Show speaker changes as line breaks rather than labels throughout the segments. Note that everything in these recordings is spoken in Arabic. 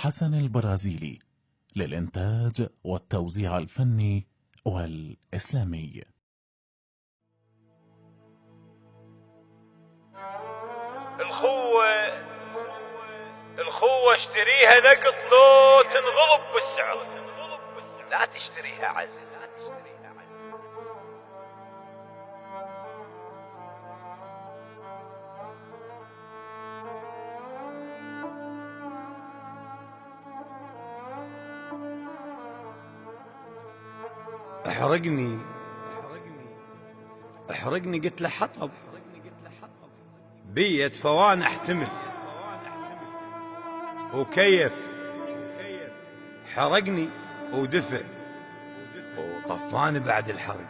حسن البرازيلي للإنتاج والتوزيع الفني والإسلامي.
الخوة اشتريها نقط لو تنغلب بالسعر، لا تشتريها عزل.
احرقني قلت له حطب بيت فوان احتمل وكيف حرقني ودفع وطفاني بعد الحرق.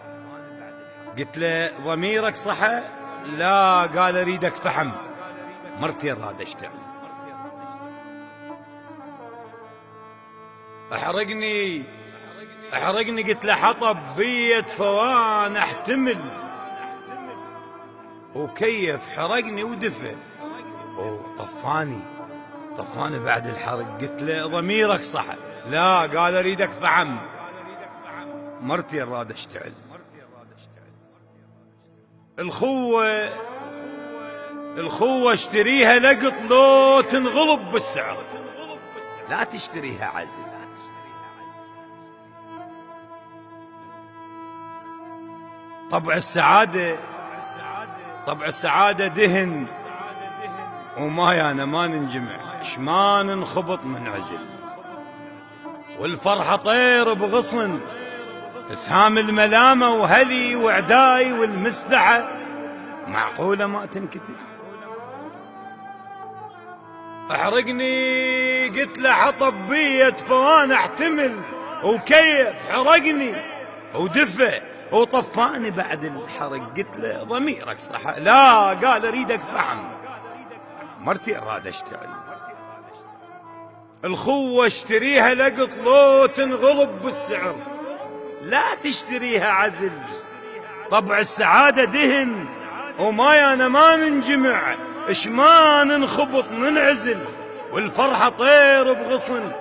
قلت له ضميرك صحى؟ لا، قال اريدك فحم، مرتي راد اشتعل. احرقني قلت له حطب بيت فوان احتمل وكيف حرقني ودفع وطفاني بعد الحرق. قلت له ضميرك صحى؟ لا، قال اريدك فحم، مرتي راد اشتعل. الخوة اشتريها لقط لو تنغلب بالسعر، لا تشتريها عزل. طبع السعادة دهن ومايانا ما ننجمع، شما ننخبط من عزل. والفرحة طير بغصن، اسهام الملامة وهلي وعداي والمسدحة معقولة ما تنكتب. احرقني قلت له حطب بيت فوان احتمل وكيف حرقني ودفع وطفاني بعد الحرق. قلت له ضميرك صحى؟ لا، قال اريدك فحم، مرتي اراد اشتعل. الخوة اشتريها لقط لو تنغلب بالسعر، لا تشتريها عزل. طبع السعادة دهن ومايانا ما ننجمع، شما ننخبط ننعزل. والفرحة طير بغصن،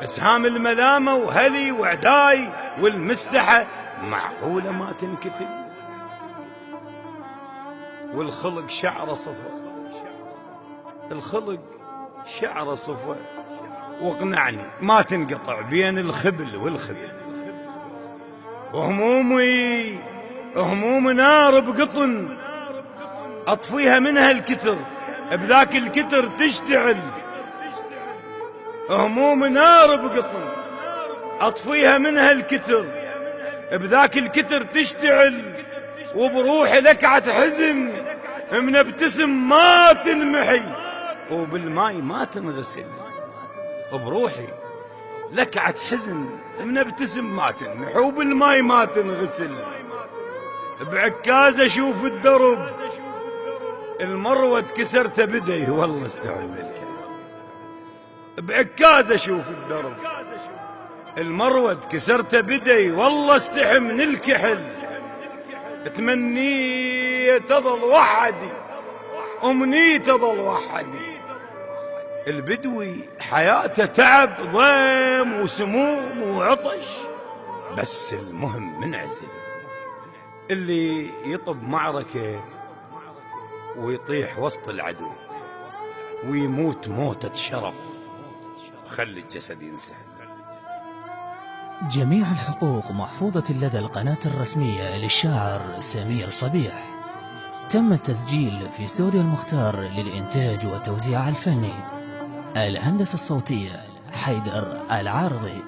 اسهام الملامة وهلي وعداي والمسدحة معقولة ما تنكتب. والخلق شعر صفا، واقنعني ما تنقطع بين الخبل والخبل. وهمومي نار بقطن، اطفيها منها الكتر بذاك الكتر تشتعل. همومي نار بقطن، اطفيها منها الكتر بذاك الكتر تشتعل. وبروحي لكعة حزن منبتسم ما تنمحي وبالماي ما تنغسل. بروحي لكعة حزن منبتسم ما تنمحي وبالماي ما تنغسل. بعكاز اشوف الدرب المروة كسرت بدي والله استعمل الكلام. بعكاز اشوف الدرب المروة كسرت بدي والله استحي من الكحل. تمني تظل وحدي امني تظل وحدي. البدوي حياته تعب ضيم وسموم وعطش، بس المهم منعزل. اللي يطب معركة ويطيح وسط العدو ويموت موتة شرف وخلي الجسد ينسحب.
جميع الحقوق محفوظة لدى القناة الرسمية للشاعر سمير صبيح. تم التسجيل في استوديو المختار للإنتاج والتوزيع الفني. الهندسة الصوتية حيدر العارضي.